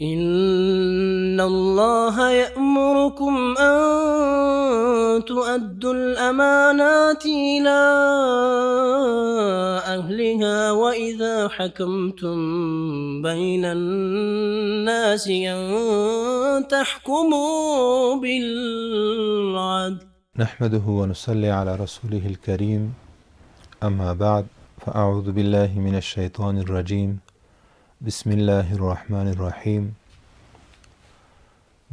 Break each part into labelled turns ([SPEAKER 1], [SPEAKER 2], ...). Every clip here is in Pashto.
[SPEAKER 1] إن الله يأمركم أن تؤدوا الأمانات إلى أهلها وإذا حكمتم بين الناس أن تحكموا بالعدل.
[SPEAKER 2] نحمده ونصلي على رسوله الكريم. أما بعد، فأعوذ بالله من الشيطان الرجيم. بسم الله الرحمن الرحیم.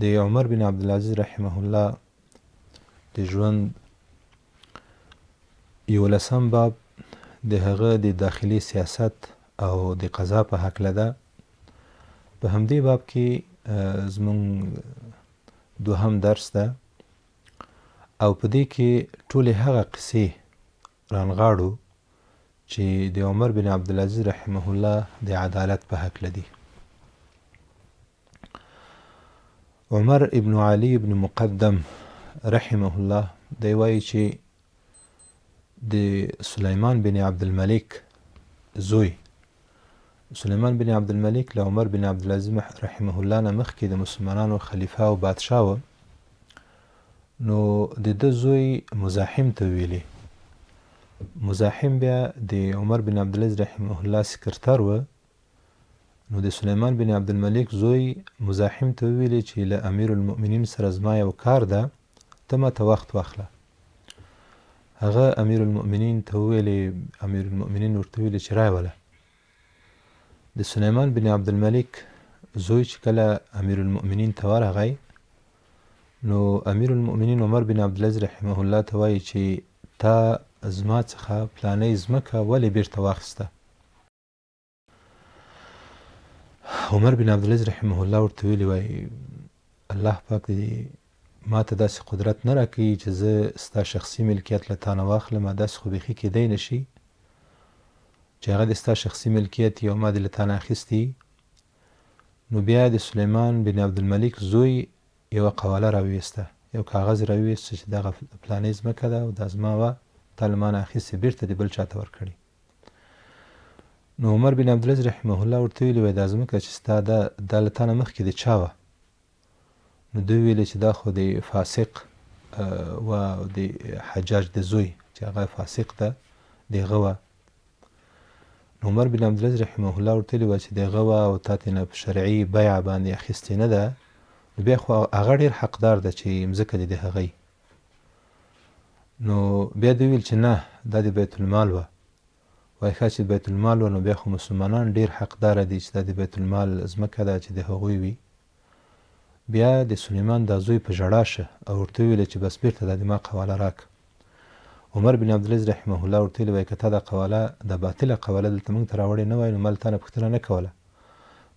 [SPEAKER 2] د عمر بن عبدالعزیز رحمه الله د ژوند 11 باب د هغه د داخلي سیاست او د قضا په هکله ده. په همدې باب کې زمونږ دوهم درس ده او په دې کې ټولې هغه قصې رانغاړو چې د عمر بن عبدالعزیز رحمه الله د عدالت په هکله دي. عمر ابن علي ابن مقدم رحمه الله دی وایي چې د سلیمان بن عبدالملک زوی سلیمان بن عبدالملک له عمر بن عبدالعزیز رحمه الله نه مخکې د مسلمانانو خلیفه او بادشاه و. نو د ده زوی مزاحم ته ویلي. مزاحم بیا د عمر بن عبدالعزیز رحمه الله سکرتر و. نو د سلیمان بن عبدالملک زوی مزاحم ته ویلي چې له امیر المؤمنین سره زما یو کار ده، ته ماته وخت واخله. هغه امیر المؤمنین ته ویلي، امیر المؤمنین ورته ویلي چې راوله. د سلیمان بن عبدالملک زوی چې کله امیر المؤمنین ته ورغی، نو امیر المؤمنین عمر بن عبدالعزیز رحمه الله ته وایي چې تا زما څخه پلانۍ ځمکه ولې بیرته واخیسته؟ عمر بن عبدالعزیز رحمه الله ورته ویلي وایي الله پاک دې ما ته داسې قدرت نه راکوي چې زه ستا شخصي ملکیت له تا نه واخلم. داسې خو بیخي کیدی نه شي چې هغه د ستا شخصي ملکیت یا ما دې له تا نه اخیستی. نو بیا د سلیمان بن عبدالملک زوی یوه قواله راویسته، یو کاغذ راویسته چې دغه پلانۍ ځمکه ده او دا زما وه، تا له ما نه اخیستې، بیرته دې بل چا ته ورکړې. نو عمر بن عبدالعزیز رحمه الله ورته ویلي وایي دا ځمکه چې ستا دا له تا نه مخکې د چا وه؟ نو دوی ویلي چې دا خو د فاسق و د حجاج د زوی چې هغه فاسق ده د هغه وه. نو عمر بن عبدالعزیز رحمه الله ورته ویلي وایي چې د هغه وه او تا ترې نه په شرعي بیعه باندې اخیستې نه ده، نو بیا خو هغه ډېر حقدار ده چې مځکه دې د هغه. نو بیا دوی ویل چې نه، دا د بیت المال وه. وایي ښه چې بیت المال وه، نو بیا خو مسلمانان ډېر حقداره دي چې دا د بیت المال ځمکه ده چې د هغوی وي. بیا د سلیمان دا زوی په ژړا شه او ورته ویل چې بس بیرته دا د ما قواله راکړه. عمر بن عبدالعزیز رحمه الله ورته ویلي وایي که تا دا قواله د باطله قواله دلته موږ ته راوړې نه وای، نو ما له تا نه پوښتنه نه کوله،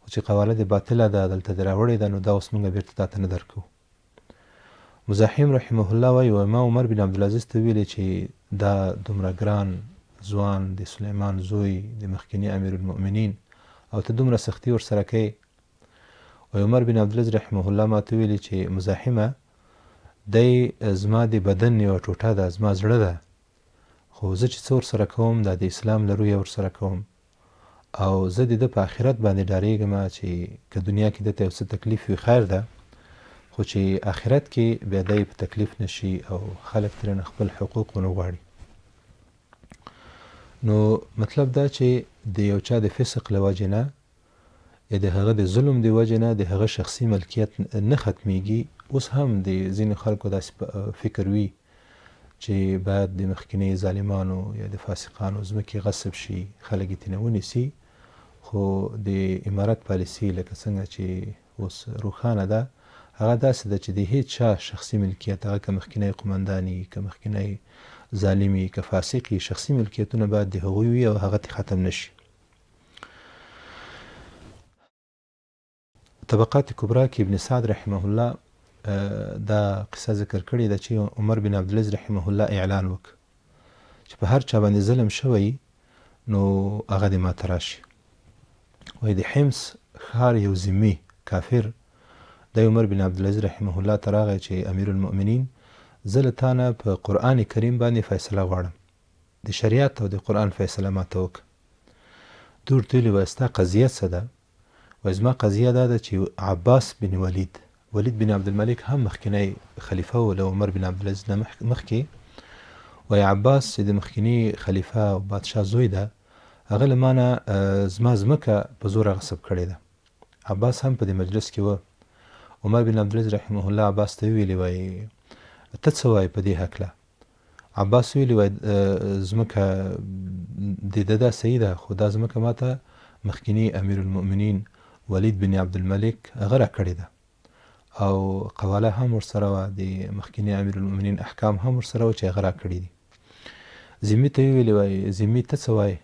[SPEAKER 2] خو چې قواله د باطله ده دلته دې راوړې ده، نو دا اوس موږ بیرته تا ته نه درکوو. مزاحم رحمه الله وایي ما عمر بن عبدالعزیز ته ویلي چې دا دومره ګران ځوان د سلیمان زوی د مخکیني امیر المؤمنین او ته دومره سختي ورسره کوې. وایي عمر بن عبدالعزیز رحمه الله ما ته ویلي چې مزاحمه دی زما د بدن یوه ټوټه ده، زما زړه ده، خو زه چې څه ورسره کوم دا د اسلام له رویه ورسره کوم او زه د ده په آخرت باندې ډارېږم چې که دنیا کې دته یو څه تکلیف وي خیر ده، خو چې آخرت کې بیا دی په تکلیف نشي او خلک ترېنه خپل حقوق ونه غواړي. نو مطلب دا چې د یو چا د فسق له وجې نه یا د هغه د ظلم د وجې نه د هغه شخصي ملکیت نه ختمیږي. اوس هم د ځینې خلکو داسې فکر وي چې باید د مخکیني ظالمانو یا د فاسقانو ځمکې غصب شي، خلک یې ترېنه ونیسي. خو د امارت پالیسي لکه څنګه چې اوس روښانه ده، هغه داسې ده چې د هیڅ چا شخصي ملکیت، هغه که مخکینی قمنداني، که مخکینی ظالمي، که فاسقي، شخصي ملکیتونه باید د هغوی وي او هغه ختم نشي. طبقات کبرا کې ابن سعد رحمه الله دا قصه ذکر کړې ده چې عمر بن عبدالعزیز رحمه الله اعلان وکړ چې په هر چا باندې ظلم شوی نو هغه دې ماته راشي. وایي د حمص ښار یو ذمي کافر د عمر بن عبدالعزیز رحمه الله ته راغی چې امیر المؤمنین زه له تا نه په قرآن کریم باندې فیصله غواړم، د شریعت او د قرآن فیصله ماته وکړه. دوی ورته ویلي وایي ستا قضیه څه ده؟ وایي زما قضیه دا ده چې عباس بن ولید بن عبدالملک هم مخکینی خلیفه و له عمر بن عبدالعزیز نه مخکې. وایي عباس چې د مخکینی خلیفه او بادشاه زوی ده، هغه له ما نه زما ځمکه په زوره غصب کړې ده. عباس هم په دې مجلس کې و. عمر بن عبدالعزیز رحمه الله عباس ته ویلي، وایي ته څه وایې په دې هکله؟ عباس ویلي، وایي ځمکه د ده دا صحیح ده، خو دا ځمکه ما ته مخکینی امیر المؤمنین ولید بن عبدالملک هغه راکړې ده او قواله هم ورسره وه، د مخکینی امیر المؤمنین احکام هم ورسره وه چې هغه راکړي دي. ذمي ته ویلي، وایي ذمي ته څه وایې؟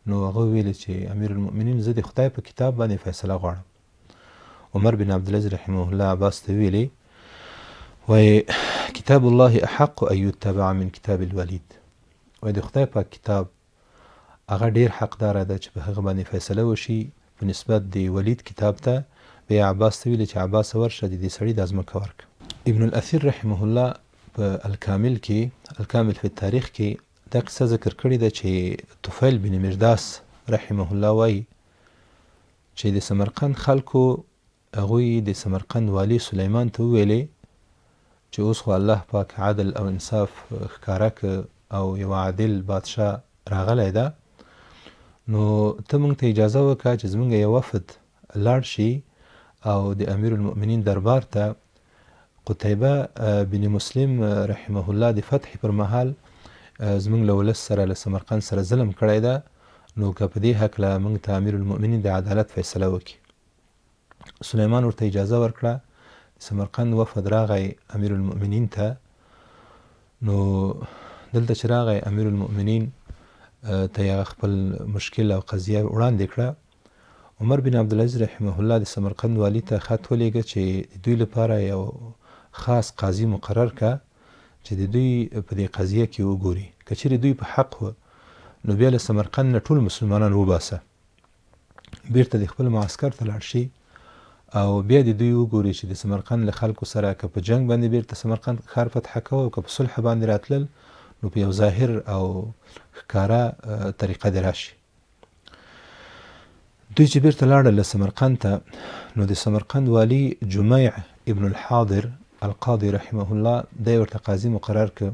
[SPEAKER 2] نو هغه ویلي چې امیر المؤمنین زه د خدای په کتاب باندې فیصله غواړم. عمر بن عبدالعزیز رحمه الله عباس ته ویلي، وایي کتاب الله احق ان یتبع من کتاب الولید. وایي د خدای پاک کتاب هغه ډیر حقداره ده چې په هغه باندې فیصله وشي په نسبت د ولید کتاب ته. بیا عباس ته ویلي چې عباس ورشه د دې سړي دا ځمکه ورکړه. ابن الاثیر رحمه الله په الکامل فی التاریخ کې دا قصه ذکر کړې ده چې طفیل بن مرداس رحمه الله وایي چې د سمرقند خلکو هغوی د سمرقند والی سلیمان ته وویلې چې اوس خو الله پاک عدل او انصاف ښکاره که او یو عادل بادشاه راغلی ده، نو ته موږ ته اجازه وکړه چې زموږ یو وفد لاړ شي او د امیر المؤمنین دربار ته قتیبه بن مسلم رحمه الله د فتح پر مهال زموږ له ولس سره له سمرقند سره ظلم کړی ده، نو که په دې هکله موږ ته امیر المؤمنین د عدالت فیصله وکړي. سلیمان ورته اجازه ورکړه. سمرقند وفد راغی امیر المؤمنین ته. نو دلته چې راغی امیر المؤمنین ته یې خپل مشکل او قضیه وړاندې کړه. عمر بن عبدالعزیز رحمه الله د سمرقند والی ته خط ولیږه چې دوی لپاره یو خاص قاضي مقرر که چې د دوی په دې قضیه کې وګوري. که چیرې دوی په حق و نو بیا له سمرقند نه ټول مسلمانان وباسه، بیرته د خپل معسکر ته لاړ شي او بیا د دوی وګوري چې د سمرقند له خلکو سره که په جنگ باندې بیرته سمرقند ښار فتح کوه او که په صلح باندې راتلل نو په یو ظاهر او ښکاره طریقه دې راشي. دوی چې بیرته لاړل له سمرقند ته، نو د سمرقند والی جمیع ابن الحاضر القاضي رحمه الله دی ورته قاضي مقرر که.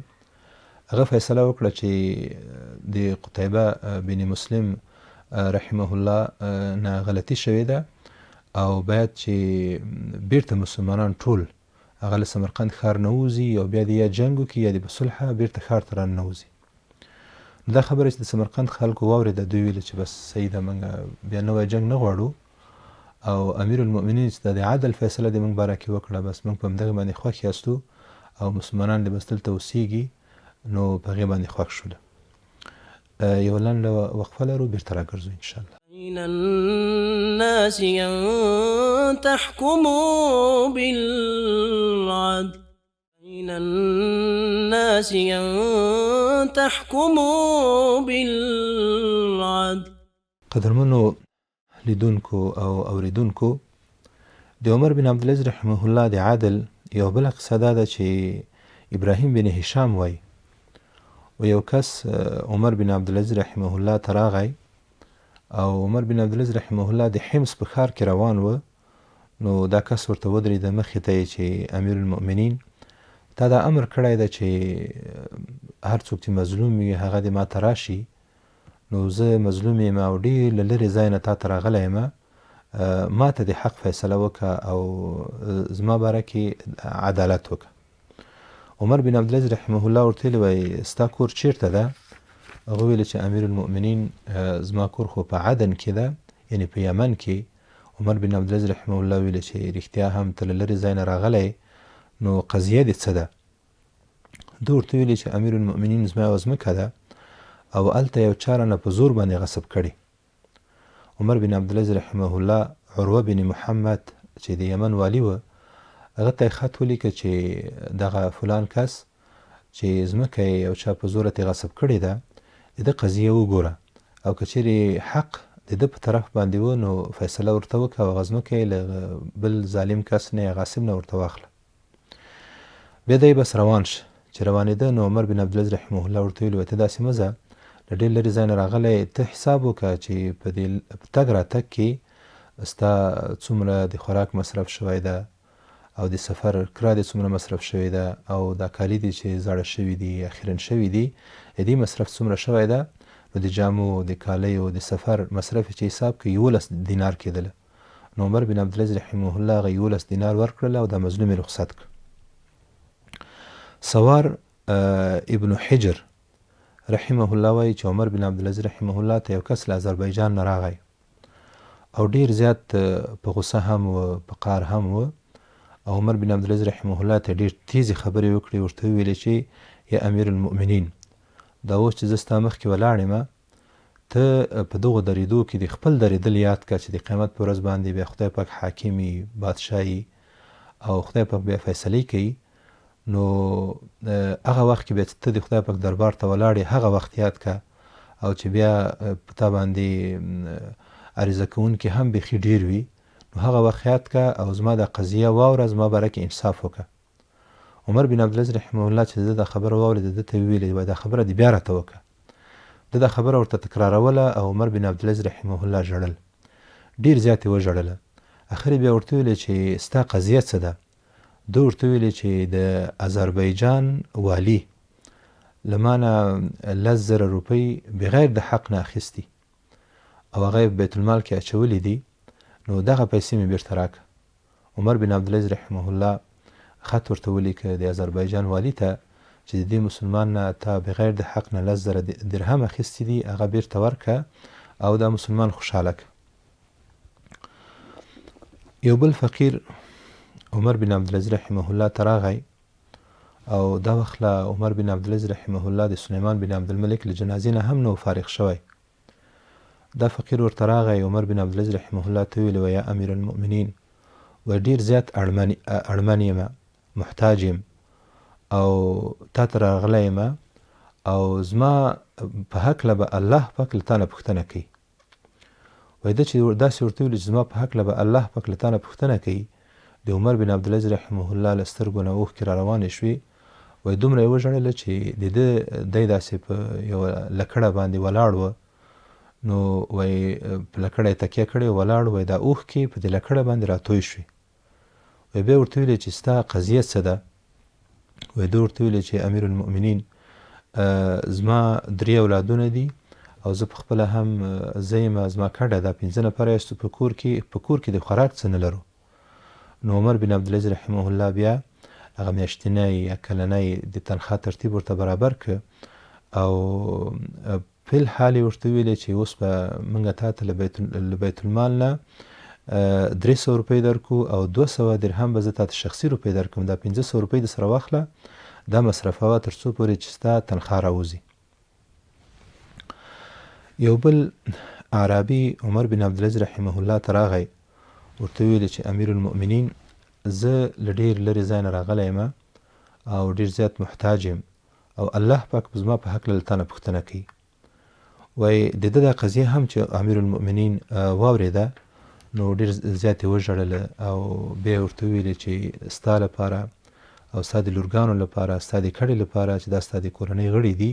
[SPEAKER 2] هغه فیصله وکړه چې د قتیبه بن مسلم رحمه الله نه غلطي شوې ده او باید چې بیرته مسلمانان ټول هغه له سمرقند ښار نه ووځي او بیا د یا جنګ وکړي یا د په صلحه بیرته ښار ته راننوځي. دا خبره چې د سمرقند خلکو واورېده، دوی ویل چې بس صحیح ده، موږ بیا نوی جنګ نه غواړو او امیر المؤمنین چې د عدل فیصله د موږ باره کې وکړه، بس موږ په همدغې باندې خوښ یاستو او مسلمانان دې بس دلته اوسېږي، نو په هغې باندې خوښ شوله. یو لنډه وقفه لرو، بیرته راګرځو انشاءالله.
[SPEAKER 1] بين الناس أن تحكموا بالعدل بين الناس أن تحكموا بالعدل.
[SPEAKER 2] قدرمنو لیدونکو او اوریدونکو، د عمر بن عبدالعزیز رحمه الله د عدل یو بله قصه دا ده چې ابراهیم بن هشام وایي و یو کس عمر بن عبدالعزیز رحمه الله ته راغی او عمر بن عبدالعزیز رحمه الله د حمص په ښار کې روان و. نو دا کس ورته ودرېده مخې ته یې چې امیر المؤمنین تا دا امر کړی ده چې هر څوک چې مظلوم وي هغه دې ما ته راشي. نو زه مظلوم یم او ډېر له لرې ځای نه تا ته راغلی یم، ما ته د حق فیصله وکړه او زما باره کې عدالت وکړه. عمر بن عبدالعزیز رحمه الله ورته ویلي، وایي ستا کور چېرته ده؟ هغه ویل چې امیر المؤمنین زما کور خو په عدن کې ده، یعنې په یمن کې. عمر بن عبدالعزیز رحمه الله ویل چې رښتیا هم ته له لرې ځای نه راغلی، نو قضیه دې څه ده؟ ده ورته ویلي چې امیر المؤمنین زما یوه ځمکه ده او هلته یو چا رانه په زور باندې غصب کړي. عمر بن عبدالعزیز رحمه الله عروه بن محمد چې د یمن والی و، هغه ته یې خط ولیکه چې دغه فلان کس چې ځمکه یې یو چا په زوره ترې غصب کړې ده، د ده قضیه وګوره او که چیرې حق د ده په طرف باندې و نو فیصله ورته وکړه او هغه ځمکه یې له بل ظالم کس نه یا غاصب نه ورته واخله. بیا دی بس روان شه. چې روانېده نو عمر بن عبدالعزیز رحمه الله ورته ویلي، ته داسې مه ځه، له ډېر لرې ځای نه راغلی، ته حساب وکړه چې په دې تګ راتګ کې ستا څومره د خوراک مصرف شوی ده او د سفر کرا دې څومره مصرف شوی ده او دا کالي دي چې زاړه شوي دي یا خیرن شوي دي د دې مصرف څومره شوی ده نو د جامو د کالیو د سفر مصرف چې حساب کوي 11 دینار کېدله نو عمر بن عبدالعزیز رحمه الله هغه 11 دینار ورکړل او د مظلوم یې رخصت کړ. سوار ابن حجر رحمه الله وایي چې عمر بن عبدالعزیز رحمه الله ته یو کس له آذربایجان نه راغی او ډیر زیات په غصه هم و په قهر هم و او عمر بن عبدالعزیز رحمه الله ته ډیر تیزې خبرې وکړې ورته وویلې چې یا امیر المؤمنین دا اوس چې زه ستا مخکې ولاړ یم ته په دغو درېدو کې د خپل درېدل یاد کړه چې د قیامت په ورځ باندې بیا خدای پاک حاکمي بادشاهي او خدای پاک بیا فیصلې کوي نو هغه وخت کې بیا ته د خدای پاک دربار ته ولاړې هغه وخت یاد کړه او چې بیا په تا باندې عریضه کوونکي هم بیخي ډیر وي نو هغه وخت یاد کړه او زما دا قضیه واوره زما باره کې انصاف وکړه. عمر بن عبدالعزیز رحمه الله چې زه دا خبره واورېده ده ته یې ویلې وایي دا خبره دې بیا راته وکړه. ده دا خبره ورته تکراروله او عمر بن عبدالعزیز رحمه الله ژړل ډیر زیات یې وژړله. اخر بیا ورته ویلې چې ستا قضیه څه ده؟ ده ورته ویلې چې د آذربایجان والي له ما نه 10,000 روپۍ بغیر د حق نه اخیستي او هغه یې بیت المال کې اچولي دي نو دغه پیسې مې بیرته راکړه. عمر بن عبدالعزیز رحمه الله خط ورته ولیکه د آذربایجان والي ته چې د دې مسلمان نه تا بغیر د حق نه 10,000 درهم اخیستي دي هغه بیرته ورکړه او دا مسلمان خوشحاله کړه. یو بل فقیر عمر بن عبدالعزیز رحمه الله ته راغی او دا وخت له عمر بن عبدالعزیز رحمه الله د سلیمان بن عبدالملک له جنازې نه هم نو فارغ شوی. دا فقیر ورته راغی عمر بن عبدالعزیز رحمه الله ته ویلې ویا امیر المؤمنین و ډیر زیات اړمن یم محتاج یم او تا ته راغلی یم او زما په هکله به الله پاک له تا نه پوښتنه کوي. وایي ده چې داسې ورته ویلي چې زما په هکله به الله پاک له تا نه پوښتنه کوي. د عمر بن عبدالعزیز رحمه الله له سترګو نه اوښکې را روانې شوې. وایي دومره یې وژړله چې د ده دی داسې په یوه لکړه باندې ولاړ و نو وایي په لکړه یې تکیه کړې ولاړ وایي دا اوښکې په دې لکړه باندې راتوی شوې. وایي بیا ورته ویلې چې ستا قضیه څه ده؟ وایي ده ورته ویلې چې امیر المؤمنین زما 3 اولادونه دي او زه پخپله هم زه یم زما کډه دا 5 نفره یاستو په کور کې د خوراک څه نه لرو. نو عمر بن عبدالعزیز رحمه الله بیا هغه میاشتنی یا کلنی د تنخوا ترتیب ورته برابر کړ او په الحال یې ورته ویلې چې اوس به موږ تا ته له بیت المال نه 300 روپۍ درکو او 200 درهم به زه تا ته شخصي روپۍ درکوم دا 500 روپۍ د سره واخله دا مصرفوه تر څو پورې چې ستا تنخوا راوځي. یو بل عربي عمر بن عبدالعزیز رحمه الله ته راغی ورته ویلې چې امیر المؤمنین زه له ډېر لرې ځای نه راغلی یم او ډېر زیات محتاج یم او الله پاک زما په هکله له تا نه پوښتنه کوي. وایي د ده دا قضیه هم چې امیر المؤمنین واورېده نو ډېر زیات یې وژړله او بیا یې ورته وویلې چې ستا لپاره او ستا د لورګانو لپاره ستا د کډې لپاره چې دا ستا د کورنۍ غړي دي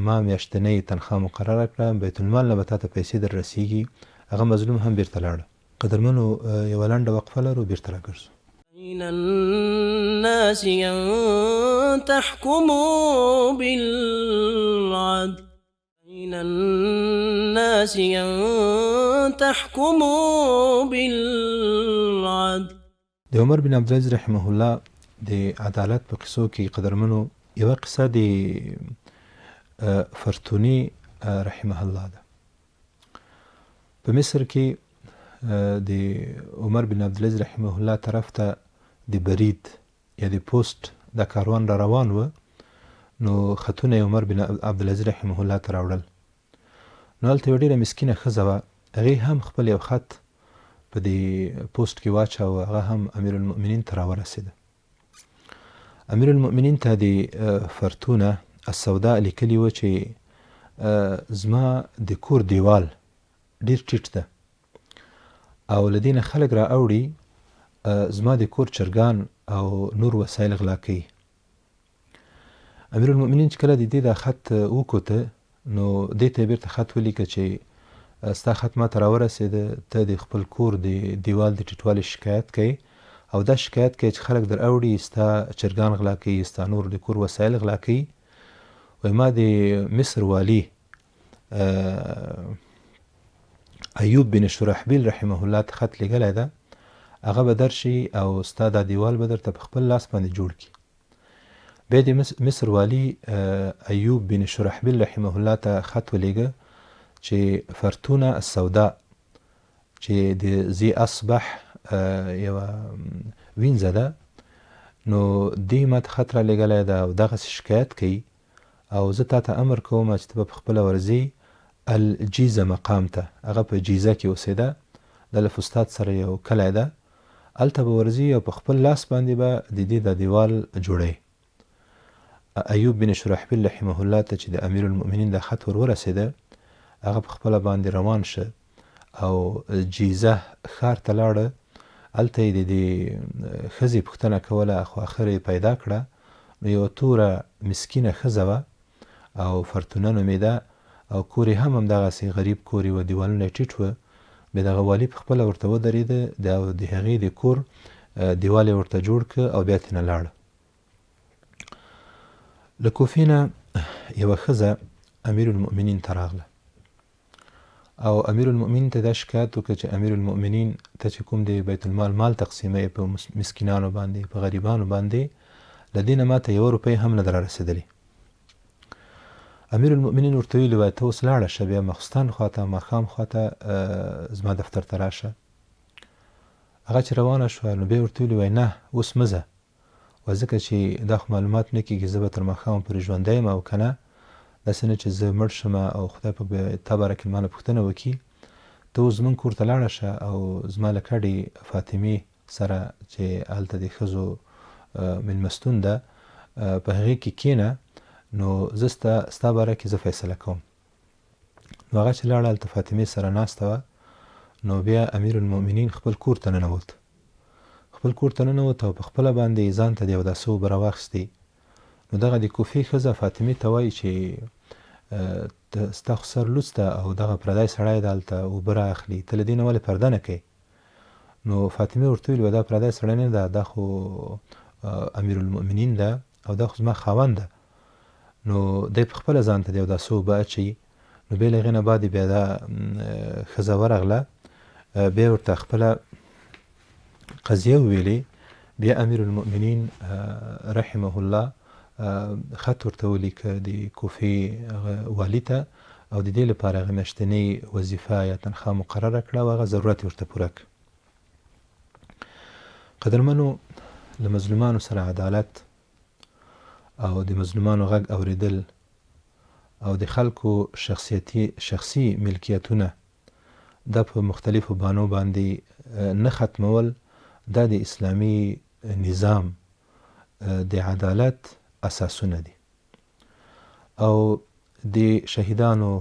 [SPEAKER 2] ما میاشتنۍ تنخوا مقرره کړه بیت المال نه به تا ته پیسې در رسیږي. هغه مظلوم هم بیرته لاړه. قدرمنو یوه لنډه وقفه لرو بیرته راګرځو.
[SPEAKER 1] بين الناس أن تحكموا بالعدل بين الناس أن تحكموا بالعدل.
[SPEAKER 2] د عمر بن عبدالعزیز رحمه الله د عدالت په قصو کې قدرمنو یوه قصه د فرتوني رحمه الله ده. په مصر کې د عمر بن عبدالعزیز رحمه الله طرف ته د برید یا د پوسټ د کاروان را روان و نو خطونه عمر بن عبدالعزیز رحمه الله ته راوړل. نو هلته یوه ډېره مسکینه ښځه وه هغې هم خپل یو خط په دې پوسټ کې واچاوه هغه هم امیر المؤمنین ته راورسېده. امیر المؤمنین ته د فرتونه السوداء لیکلي وه چې زما د کور دیوال ډېر ټیټ ده او له دې نه خلک را اوړي زما د کور چرګان او نور وسایل غلا کوي. امیر المؤمنین چې کله د دې دا خط وکوته نو دې ته یې بېرته خط ولیکه چې ستا خط ما ته راورسېده، ته د خپل کور د دیوال د ټیټوالي شکایت کوي او دا شکایت کوي چې خلک در اوړي، ستا چرګان غلا کوي، ستا نور د کور وسایل غلا کوي. وایي ما د مصر والي ایوب بن شرحبیل رحمه الله ته خط لیږلی ده، هغه به درشي او ستا دا دیوال به درته په خپل لاس باندې جوړ کړي. بیا د مصر والي ایوب بن شرحبیل رحمه الله ته خط ولیږه چې فرتونه السوداء چې د ذی اصبح یوه وینځه ده، نو دې ما ته خط را لیږلی ده او دغسې شکایت کوي او زه تا ته امر کوم چې ته به پخپله ورځې الجیزه مقام ته، هغه په جیزه کې اوسېده، د له فستاد سره یو کلی ده، هلته به ورځي او په خپل لاس باندې به د دې د دیوال جوړوي. ایوب بن شرحبیل رحمه الله ته چې د امیر المؤمنین دا خط ورسېده، هغه په خپله باندې روان شه او جیزه ښار ته لاړه. هلته یې د دې ښځې پوښتنه کوله، خو اخر یې پیدا کړه. نو یوه توره مسکینه ښځه وه او فرتونه نومېده او کور یې هم همدغسې غریب کور یې و، دیوالونه یې ټیټ وه. بیا دغه والي پخپله ورته ودرېده، د هغې د کور دیوال یې ورته جوړ کړه او بیا ترېنه لاړه. له کوفې نه یوه ښځه امیر المؤمنین ته راغله او امیر المؤمنین ته دا شکایت وکړه چې امیر المؤمنین ته چې کوم د بیت المال مال تقسیموي په مسکینانو باندې، په غریبانو باندې، له دې نه ما ته یوه روپۍ هم نه ده رارسېدلې. امیر المؤمنین ورته ویلي وای ته اوس لاړه شه، بیا ماخوستن خواته ماښام خواته زما دفتر ته راشه. هغه چې روانه شوه نو بیا ورته ویلي وای نه اوس مه ځه، ځکه چې دا خو معلومات نه کېږي زه به تر ماښامه پورې ژوندی یم او که نه داسې نه چې زه مړ شم او خدای پاک به تا باره کې ما نه پوښتنه وکړي. ته اوس زموږ کور ته لاړه شه او زما له کډې فاطمې سره چې هلته د ښځو مېلمستون ده په هغې کې کښېنه، نو زه ستا باره کې زه فیصله کوم. نو هغه چې لاړه هلته فاطمې سره ناسته وه، نو بیا امیر المؤمنین خپل کور ته ننوت. خپل کور ته ننوت او په خپله باندې ځان ته د یو داسې اوبه راواخیستې. نو دغه د کوفې ښځه فاطمې ته وایي چې ستا خو سر لوڅ ده او دغه پردی سړی ده هلته اوبه را اخلي، ته له دې نه ولې پرده نه کوې؟ نو فاطمې ورته ویلي دا پردی سړی نه ده، دا خو امیر المؤمنین ده او دا خو زما خاوند ده. نو دی په خپله ځان ته د یو داسې اوبه اچوي. نو بیا له هغې نه بعد بیا دا ښځه ورغله، بیا ورته خپله قضیه وویلې. بیا امیر المؤمنین رحمه الله خط ورته ولیکه د کوفې والي ته او د دې لپاره هغه میاشتنۍ وظیفه یا تنخواه مقرره کړه او هغه ضرورت یې ورته پوره کړه. قدرمنو، له مظلومانو سره عدالت او د مظلومانو غږ اورېدل او د خلکو شخصي ملکیتونه دا په مختلفو بانو باندې نه ختمول، دا د اسلامي نظام د عدالت اساسونه دي او د شهیدانو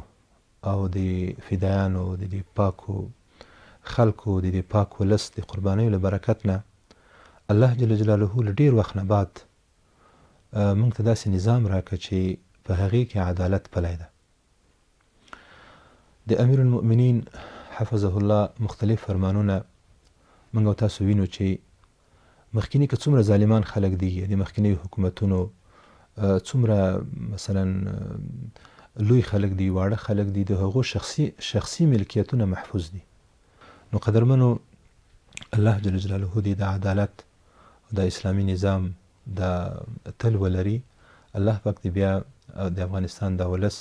[SPEAKER 2] او د فدایانو د دې پاکو خلکو د دې پاک ولس د قربانیو له برکت نه الله جل جلاله له ډېر وخت نه بعد موږ ته داسې نظام راکړه چې په هغې کې عدالت پلی ده. د امیر المؤمنین حفظه الله مختلف فرمانونه موږ او تاسو وینو چې مخکینی که څومره ظالمان خلک دي، یعنې مخکینی حکومتونو څومره مثلا لوی خلک دي، واړه خلک دي، د هغو شخصي ملکیتونه محفوظ دي. نو قدرمنو، الله جل جلاله دې د عدالت او د اسلامي نظام دا تل ولري. الله پاک دې بیا د افغانستان د ولس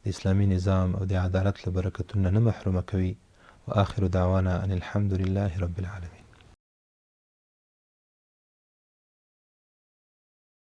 [SPEAKER 2] د اسلامي نظام او د عدالت له برکتونه نه محرومه کوي. و آخر دعوانا ان الحمد لله رب العالمين.